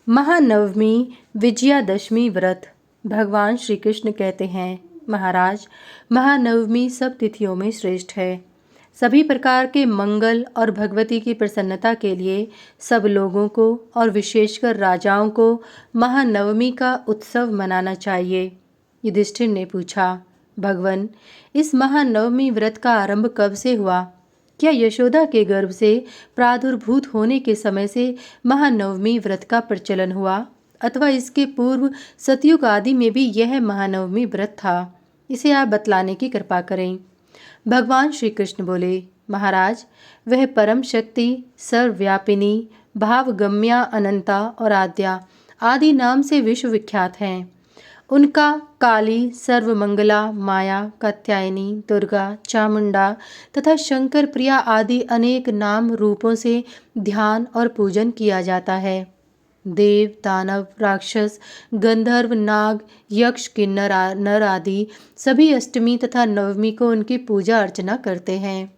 महानवमी विजयादशमी व्रत। भगवान श्री कृष्ण कहते हैं, महाराज, महानवमी सब तिथियों में श्रेष्ठ है। सभी प्रकार के मंगल और भगवती की प्रसन्नता के लिए सब लोगों को और विशेषकर राजाओं को महानवमी का उत्सव मनाना चाहिए। युधिष्ठिर ने पूछा, भगवन, इस महानवमी व्रत का आरंभ कब से हुआ? क्या यशोदा के गर्भ से प्रादुर्भूत होने के समय से महानवमी व्रत का प्रचलन हुआ, अथवा इसके पूर्व सतयुग आदि में भी यह महानवमी व्रत था? इसे आप बतलाने की कृपा करें। भगवान श्री कृष्ण बोले, महाराज, वह परम शक्ति सर्वव्यापिनी भावगम्या अनंता और आद्या आदि नाम से विश्वविख्यात हैं। उनका काली, सर्वमंगला, माया, कात्यायनी, दुर्गा, चामुंडा तथा शंकर प्रिया आदि अनेक नाम रूपों से ध्यान और पूजन किया जाता है। देव, दानव, राक्षस, गंधर्व, नाग, यक्ष, किन्नर, नर आदि सभी अष्टमी तथा नवमी को उनकी पूजा अर्चना करते हैं।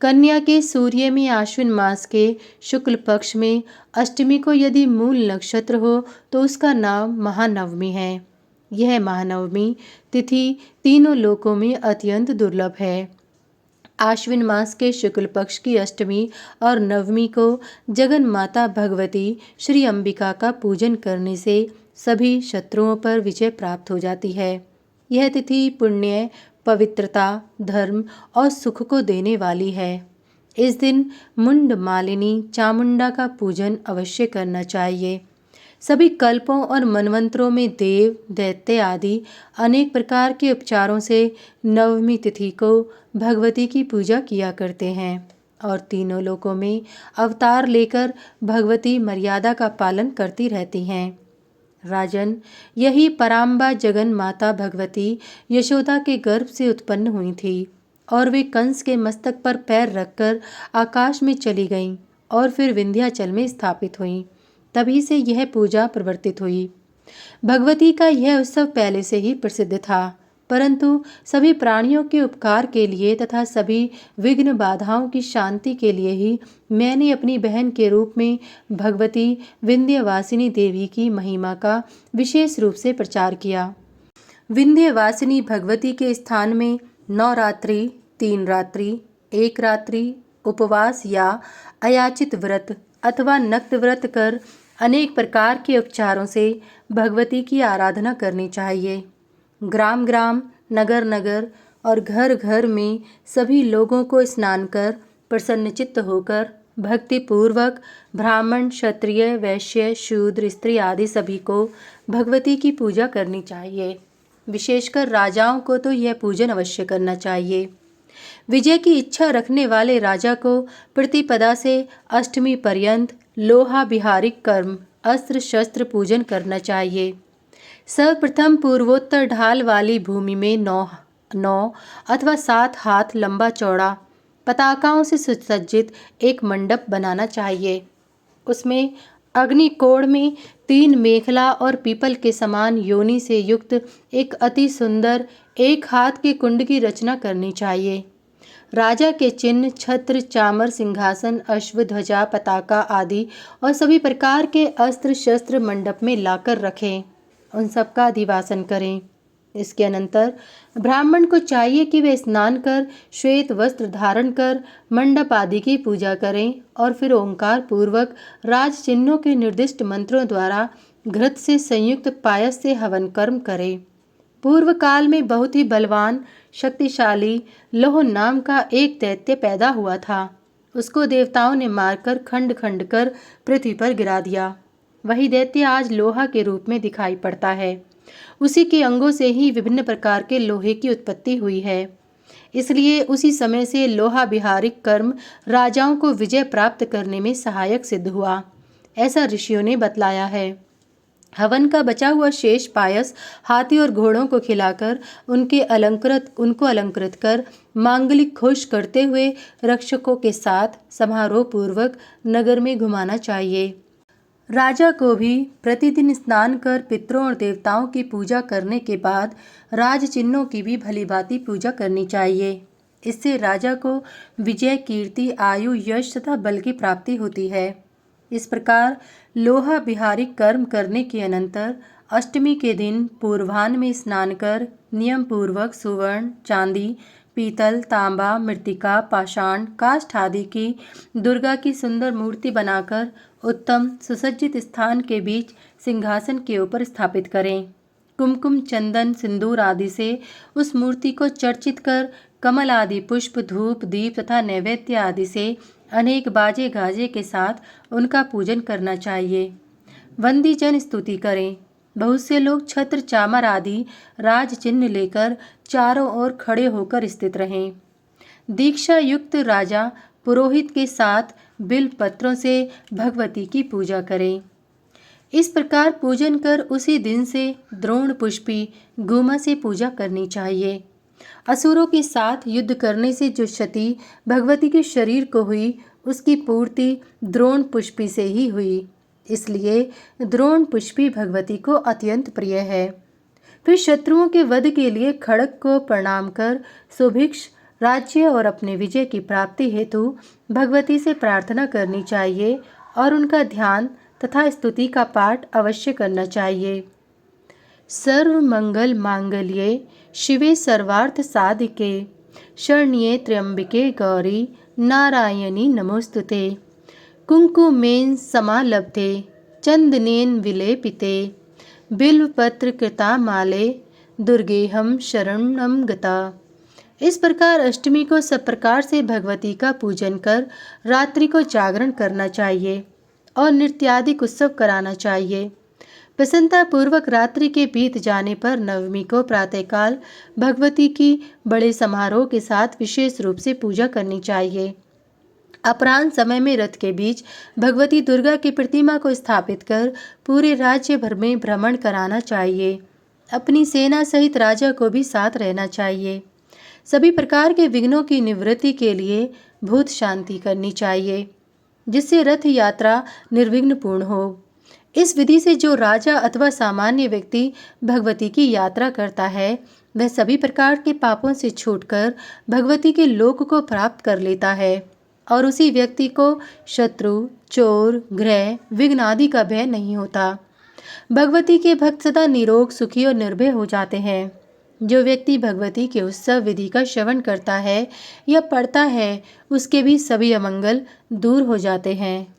कन्या के सूर्य में आश्विन मास के शुक्ल पक्ष में अष्टमी को यदि मूल नक्षत्र हो तो उसका नाम महानवमी है। यह महानवमी तिथि तीनों लोकों में अत्यंत दुर्लभ है। आश्विन मास के शुक्ल पक्ष की अष्टमी और नवमी को जगन माता भगवती श्री अंबिका का पूजन करने से सभी शत्रुओं पर विजय प्राप्त हो जाती है। यह तिथि पुण्य, पवित्रता, धर्म और सुख को देने वाली है। इस दिन मुंड मालिनी चामुंडा का पूजन अवश्य करना चाहिए। सभी कल्पों और मनवंतरों में देव, दैत्य आदि अनेक प्रकार के उपचारों से नवमी तिथि को भगवती की पूजा किया करते हैं और तीनों लोकों में अवतार लेकर भगवती मर्यादा का पालन करती रहती हैं। राजन, यही पराम्बा जगन माता भगवती यशोदा के गर्भ से उत्पन्न हुई थी और वे कंस के मस्तक पर पैर रखकर आकाश में चली गईं और फिर विंध्याचल में स्थापित हुईं। तभी से यह पूजा प्रवर्तित हुई। भगवती का यह उत्सव पहले से ही प्रसिद्ध था, परंतु सभी प्राणियों के उपकार के लिए तथा सभी विघ्न बाधाओं की शांति के लिए ही मैंने अपनी बहन के रूप में भगवती विंध्यवासिनी देवी की महिमा का विशेष रूप से प्रचार किया। विंध्यवासिनी भगवती के स्थान में 9 रात्रि, 3 रात्रि, 1 रात्रि उपवास या अयाचित व्रत अथवा नक्त व्रत कर अनेक प्रकार के उपचारों से भगवती की आराधना करनी चाहिए। ग्राम ग्राम, नगर नगर और घर घर में सभी लोगों को स्नान कर प्रसन्नचित्त होकर भक्ति पूर्वक ब्राह्मण, क्षत्रिय, वैश्य, शूद्र, स्त्री आदि सभी को भगवती की पूजा करनी चाहिए। विशेषकर राजाओं को तो यह पूजन अवश्य करना चाहिए। विजय की इच्छा रखने वाले राजा को प्रतिपदा से अष्टमी पर्यंत लोहा विहारिक कर्म, अस्त्र शस्त्र पूजन करना चाहिए। सर्वप्रथम पूर्वोत्तर ढाल वाली भूमि में 9 अथवा 7 हाथ लंबा चौड़ा पताकाओं से सुसज्जित एक मंडप बनाना चाहिए। उसमें अग्निकोण में 3 मेखला और पीपल के समान योनि से युक्त एक अति सुंदर 1 हाथ के कुंड की रचना करनी चाहिए। राजा के चिन्ह, छत्र, चामर, सिंहासन, अश्व, ध्वजा, पताका आदि और सभी प्रकार के अस्त्र शस्त्र मंडप में लाकर रखें। उन सब का अधिवासन करें। इसके अनंतर ब्राह्मण को चाहिए कि वे स्नान कर श्वेत वस्त्र धारण कर मंडप आदि की पूजा करें और फिर ओंकार पूर्वक राज चिन्हों के निर्दिष्ट मंत्रों द्वारा घृत से संयुक्त पायस से हवन कर्म करें। पूर्व काल में बहुत ही बलवान, शक्तिशाली लोह नाम का एक दैत्य पैदा हुआ था। उसको देवताओं ने मारकर खंड खंड कर पृथ्वी पर गिरा दिया। वही दैत्य आज लोहा के रूप में दिखाई पड़ता है। उसी के अंगों से ही विभिन्न प्रकार के लोहे की उत्पत्ति हुई है। इसलिए उसी समय से लोहा विहारिक कर्म राजाओं को विजय प्राप्त करने में सहायक सिद्ध हुआ, ऐसा ऋषियों ने बतलाया है। हवन का बचा हुआ शेष पायस हाथी और घोड़ों को खिलाकर उनको अलंकृत कर मांगलिक खुश करते हुए रक्षकों के साथ समारोह पूर्वक नगर में घुमाना चाहिए। राजा को भी प्रतिदिन स्नान कर पितरों और देवताओं की पूजा करने के बाद राज चिन्हों की भी भलीभांति पूजा करनी चाहिए। इससे राजा को विजय, कीर्ति, आयु, यश तथा बल की प्राप्ति होती है। इस प्रकार लोहा बिहारी कर्म करने के अनंतर अष्टमी के दिन पूर्वाह्न में स्नान कर नियम पूर्वक सुवर्ण, चांदी, पीतल, तांबा, मृत्तिका, पाषाण, काष्ठ आदि की दुर्गा की सुंदर मूर्ति बनाकर उत्तम सुसज्जित स्थान के बीच सिंहासन के ऊपर स्थापित करें। कुमकुम, चंदन, सिंदूर आदि से उस मूर्ति को चर्चित कर कमल आदि पुष्प, धूप, दीप तथा नैवेद्य आदि से अनेक बाजे गाजे के साथ उनका पूजन करना चाहिए। वंदी जन स्तुति करें। बहुत से लोग छत्र, चामर आदि राज चिन्ह लेकर चारों ओर खड़े होकर स्थित रहें। दीक्षा युक्त राजा पुरोहित के साथ बिल्व पत्रों से भगवती की पूजा करें। इस प्रकार पूजन कर उसी दिन से द्रोण पुष्पी गुमा से पूजा करनी चाहिए। असुरों के साथ युद्ध करने से जो क्षति भगवती के शरीर को हुई, उसकी पूर्ति द्रोण पुष्पी से ही हुई। इसलिए द्रोण पुष्पी भगवती को अत्यंत प्रिय है। फिर शत्रुओं के वध के लिए खड़ग को प्रणाम कर सुभिक्ष, राज्य और अपने विजय की प्राप्ति हेतु भगवती से प्रार्थना करनी चाहिए और उनका ध्यान तथा स्तुति का पाठ अवश्य करना चाहिए। सर्व मंगल मांगल्ये शिवे सर्वार्थ साधिके शरण्ये त्र्यंबिके गौरी नारायणी नमोस्तुते। कुंकुमेन समालब्धे चंदनेन विलेपिते बिल्वपत्र कृता माले दुर्गेहम शरणम गता। इस प्रकार अष्टमी को सब प्रकार से भगवती का पूजन कर रात्रि को जागरण करना चाहिए और नृत्यादिक उत्सव कराना चाहिए। प्रसन्नता पूर्वक रात्रि के बीत जाने पर नवमी को प्रातःकाल भगवती की बड़े समारोह के साथ विशेष रूप से पूजा करनी चाहिए। अपराह्न समय में रथ के बीच भगवती दुर्गा की प्रतिमा को स्थापित कर पूरे राज्य भर में भ्रमण कराना चाहिए। अपनी सेना सहित राजा को भी साथ रहना चाहिए। सभी प्रकार के विघ्नों की निवृत्ति के लिए भूत शांति करनी चाहिए, जिससे रथ यात्रा निर्विघ्न पूर्ण हो। इस विधि से जो राजा अथवा सामान्य व्यक्ति भगवती की यात्रा करता है, वह सभी प्रकार के पापों से छूटकर भगवती के लोक को प्राप्त कर लेता है और उसी व्यक्ति को शत्रु, चोर, ग्रह, विघ्न आदि का भय नहीं होता। भगवती के भक्त सदा निरोग, सुखी और निर्भय हो जाते हैं। जो व्यक्ति भगवती के उत्सव विधि का श्रवण करता है या पढ़ता है, उसके भी सभी अमंगल दूर हो जाते हैं।